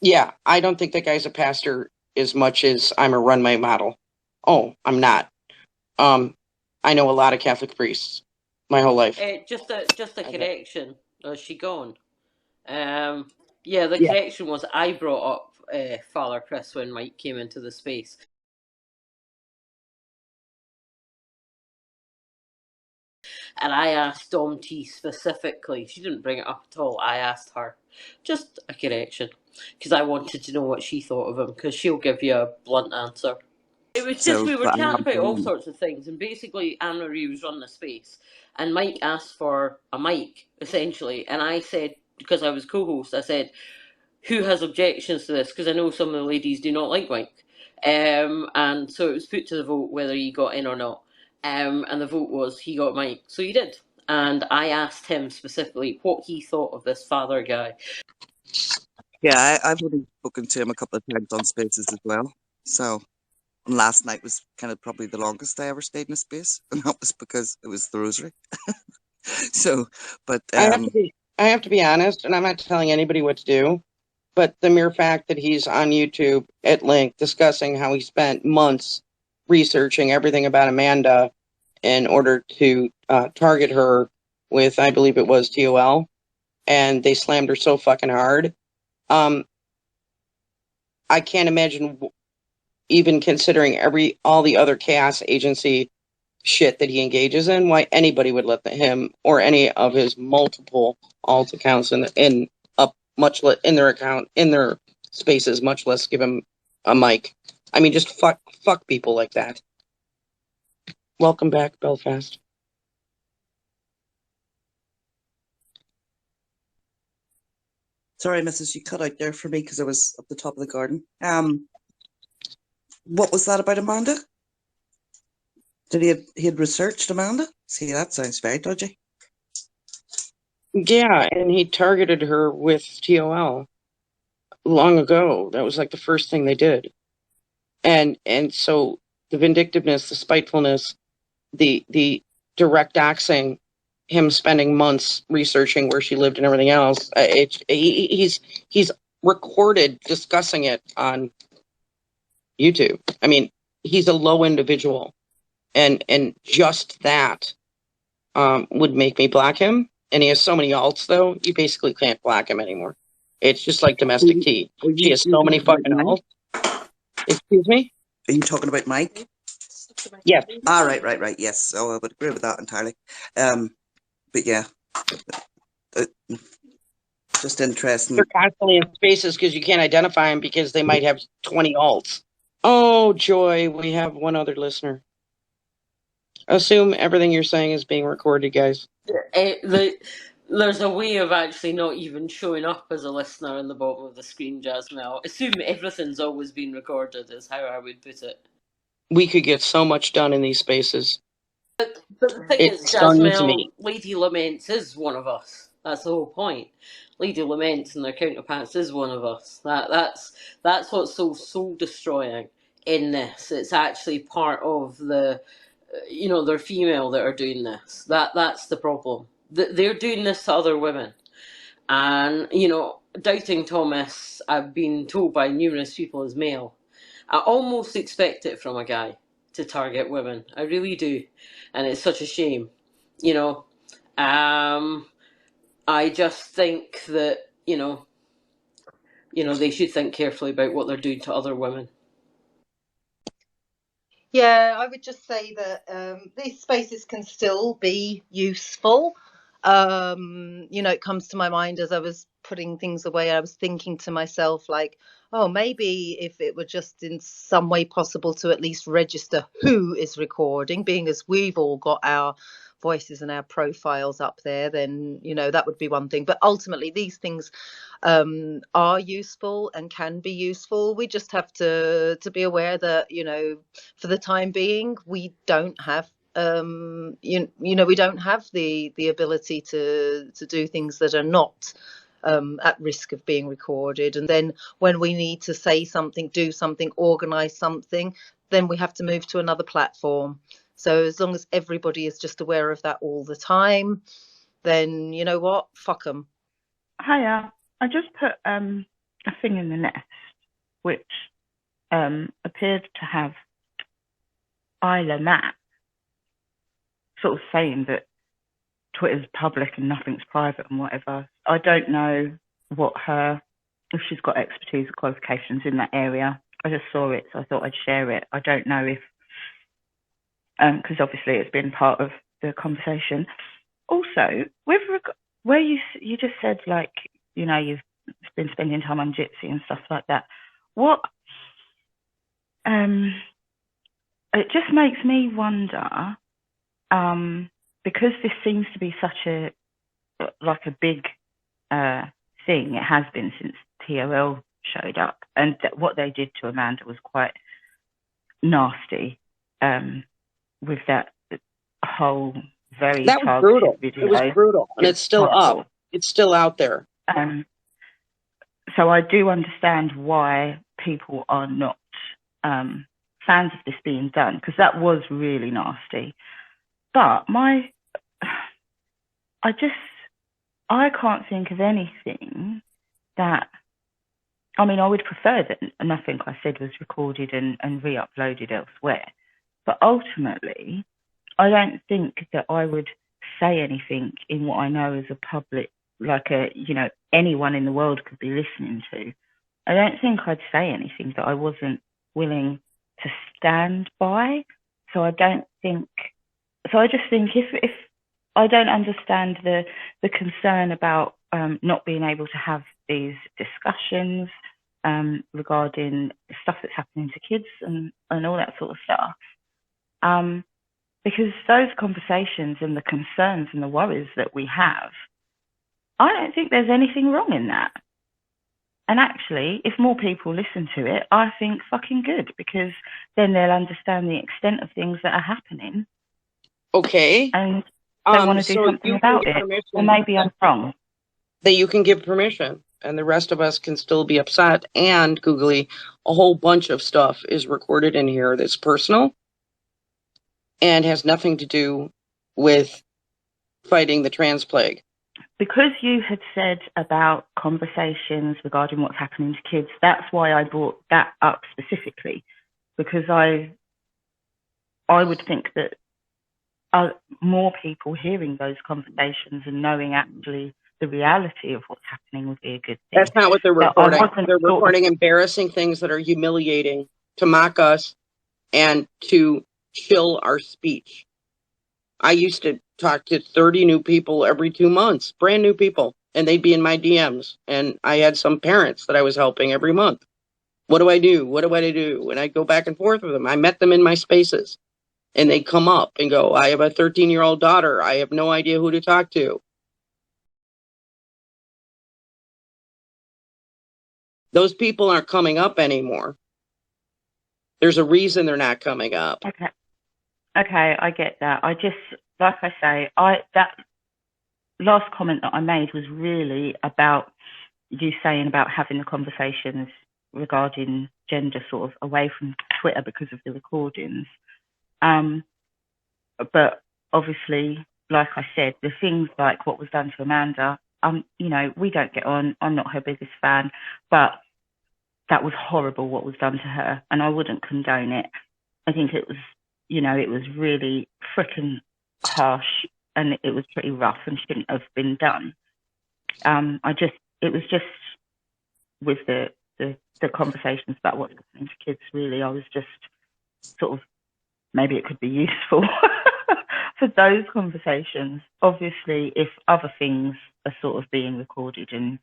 Yeah, I don't think that guy's a pastor as much as I'm a runway model. Oh, I'm not. I know a lot of Catholic priests my whole life. Just a correction. Is she gone? Yeah, the Yeah. correction was I brought up Father Chris when Mike came into the space. And I asked Dom T specifically. She didn't bring it up at all. I asked her. Just a correction. Because I wanted to know what she thought of him, because she'll give you a blunt answer. It was just, So, we were but I chatting have about all been, sorts of things, and basically Anne Marie was running the space, and Mike asked for a mic, essentially, and I said, because I was co-host, I said, who has objections to this? Because I know some of the ladies do not like Mike. And so it was put to the vote whether he got in or not. And the vote was he got Mike. So he did. And I asked him specifically what he thought of this father guy. yeah, I've only spoken to him a couple of times on spaces as well. So, and last night was kind of probably the longest I ever stayed in a space, and that was because it was the rosary. So, but I have to be honest, and I'm not telling anybody what to do, but the mere fact that he's on YouTube at length discussing how he spent months researching everything about Amanda in order to target her with, I believe it was TOL, and they slammed her so fucking hard. Um, I can't imagine, even considering all the other chaos agency shit that he engages in, why anybody would let him or any of his multiple alt accounts in up much in their account in their spaces, much less give him a mic. I mean, just fuck people like that. Welcome back, Belfast. sorry, Mrs. You cut out there for me because I was up the top of the garden. What was that about Amanda? Did he had researched Amanda? See, that sounds very dodgy. Yeah, and he targeted her with TOL long ago. That was like the first thing they did. And so the vindictiveness, the spitefulness, the direct doxing, him spending months researching where she lived and everything else. He's recorded discussing it on YouTube. I mean, he's a low individual, and just that would make me block him. And he has so many alts, though, you basically can't block him anymore. It's just like domestic tea. She has so many fucking alts. Excuse me? Are you talking about Mike? Yes. Ah, right. Yes. Oh, I would agree with that entirely. But yeah, just interesting. They're constantly in spaces because you can't identify them because they might have 20 alts. Oh, joy. We have one other listener. Assume everything you're saying is being recorded, guys. There's a way of actually not even showing up as a listener in the bottom of the screen, Jasmine. Assume everything's always been recorded, is how I would put it. We could get so much done in these spaces. But the thing It is, stuns Jasmine, me. Lady Laments is one of us. That's the whole point. Lady Laments and their counterparts is one of us. That's what's so soul destroying in this. It's actually part of they're female that are doing this. That's the problem. They're doing this to other women, and doubting Thomas. I've been told by numerous people is male. I almost expect it from a guy to target women. I really do, and it's such a shame. You know, I just think that they should think carefully about what they're doing to other women. Yeah, I would just say that these spaces can still be useful. It comes to my mind as I was putting things away, I was thinking to myself, like, oh, maybe if it were just in some way possible to at least register who is recording, being as we've all got our voices and our profiles up there, then, that would be one thing. But ultimately, these things are useful and can be useful. We just have to be aware that, for the time being, we don't have we don't have the ability to do things that are not at risk of being recorded. And then when we need to say something, do something, organize something, then we have to move to another platform. So as long as everybody is just aware of that all the time, then you know what, fuck them. Hiya. I just put a thing in the nest which appeared to have Isla Matt sort of saying that Twitter's public and nothing's private and whatever. I don't know if she's got expertise or qualifications in that area. I just saw it, so I thought I'd share it. I don't know if, because obviously it's been part of the conversation. Also, where you just said, like, you know, you've been spending time on Jitsi and stuff like that. What, it just makes me wonder, because this seems to be such a big thing. It has been since TOL showed up, and what they did to Amanda was quite nasty. With that whole very That was targeted brutal. video. It was brutal, and it's still horrible. up. It's still out there. So I do understand why people are not fans of this being done, because that was really nasty. But I can't think of anything that, I mean, I would prefer that nothing I said was recorded and re-uploaded elsewhere. But ultimately, I don't think that I would say anything in what I know as a public, like anyone in the world could be listening to. I don't think I'd say anything that I wasn't willing to stand by. So I just think if I don't understand the concern about not being able to have these discussions regarding stuff that's happening to kids and all that sort of stuff. Because those conversations and the concerns and the worries that we have, I don't think there's anything wrong in that. And actually, if more people listen to it, I think fucking good, because then they'll understand the extent of things that are happening. Okay. And they want to do something about it. Or maybe I'm wrong. That you can give permission, and the rest of us can still be upset. And Googly, a whole bunch of stuff is recorded in here that's personal and has nothing to do with fighting the trans plague. Because you had said about conversations regarding what's happening to kids, that's why I brought that up specifically, because I would think that more people hearing those conversations and knowing actually the reality of what's happening would be a good thing. That's not what they're recording. They're recording embarrassing things that are humiliating, to mock us and to chill our speech. I used to talk to 30 new people every 2 months, brand new people, and they'd be in my DMs. And I had some parents that I was helping every month. What do I do? What do I do? And I'd go back and forth with them. I met them in my spaces, and they'd come up and go, I have a 13-year-old daughter. I have no idea who to talk to. Those people aren't coming up anymore. There's a reason they're not coming up. Okay, I get that. I just, like I say, that last comment that I made was really about you saying about having the conversations regarding gender sort of away from Twitter because of the recordings. But obviously, like I said, the things like what was done to Amanda, we don't get on. I'm not her biggest fan, but that was horrible what was done to her, and I wouldn't condone it. I think it was, it was really freaking harsh, and it was pretty rough and shouldn't have been done. It was just with the conversations about what's happening to kids, really, I was just sort of, maybe it could be useful for those conversations. Obviously, if other things are sort of being recorded and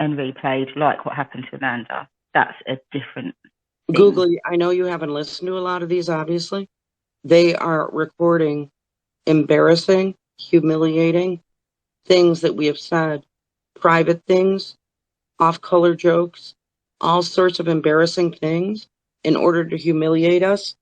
replayed, like what happened to Amanda, that's a different thing. Googly, I know you haven't listened to a lot of these, obviously. They are recording embarrassing, humiliating things that we have said, private things, off-color jokes, all sorts of embarrassing things in order to humiliate us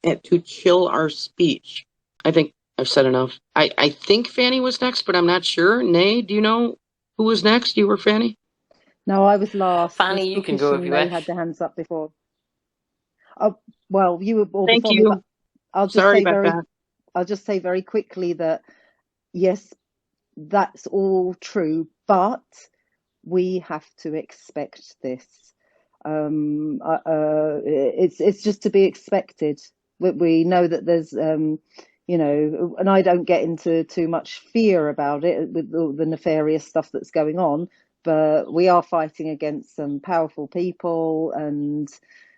and to chill our speech. I think I've said enough. I think Fanny was next, but I'm not sure. Neigh, do you know who was next? You were Fanny? No, I was last. Fanny, you can go if you wish. They had their hands up before. Oh, well, you were all Thank before you. me, but I'll just say very quickly that yes, that's all true, but we have to expect this. It's just to be expected. We know that there's, you know, and I don't get into too much fear about it with all the nefarious stuff that's going on, but we are fighting against some powerful people, and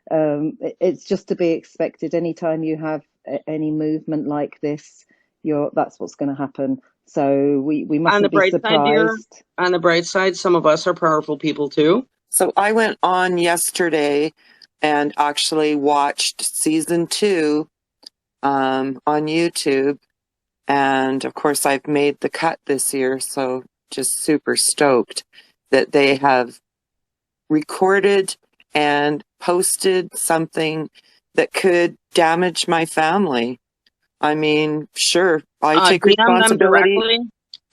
it's just to be expected. Anytime you have any movement like this, that's what's going to happen. So we On the mustn't be bright side, dear, surprised. on the bright side, some of us are powerful people too. So I went on yesterday and actually watched season 2 on YouTube. And of course, I've made the cut this year, so just super stoked that they have recorded and posted something that could damage my family. I mean, sure, I take responsibility.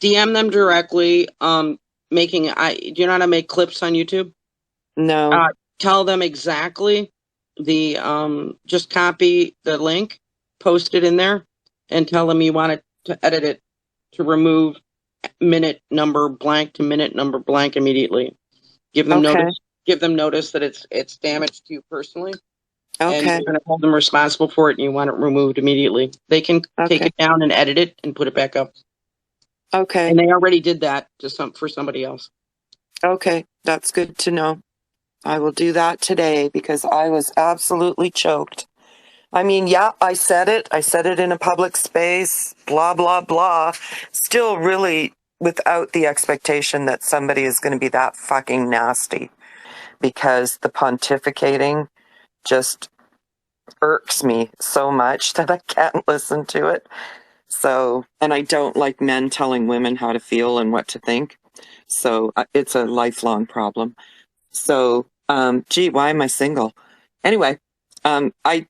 DM them directly. Do you know how to make clips on YouTube? No. Tell them exactly just copy the link, post it in there, and tell them you want it to edit it to remove minute number blank to minute number blank immediately. Give them notice. Give them notice that it's damage to you personally. And you're going to hold them responsible for it, and you want it removed immediately. They can take it down and edit it and put it back up. Okay. And they already did that for somebody else. Okay, that's good to know. I will do that today because I was absolutely choked. I mean, yeah, I said it. I said it in a public space, blah, blah, blah. Still really without the expectation that somebody is going to be that fucking nasty, because the pontificating just irks me so much that I can't listen to it. So, and I don't like men telling women how to feel and what to think. So it's a lifelong problem. So, gee, why am I single? Anyway, I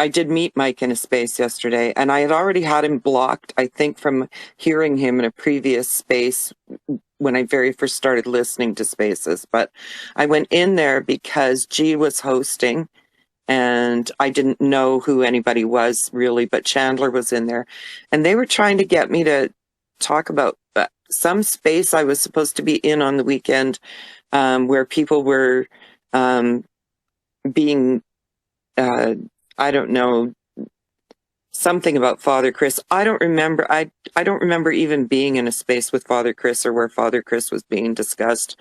did meet Mike in a space yesterday, and I had already had him blocked, I think, from hearing him in a previous space when I very first started listening to spaces. But I went in there because G was hosting, and I didn't know who anybody was really, but Chandler was in there, and they were trying to get me to talk about some space I was supposed to be in on the weekend, where people were being, I don't know, something about Father Chris. I don't remember. I don't remember even being in a space with Father Chris or where Father Chris was being discussed.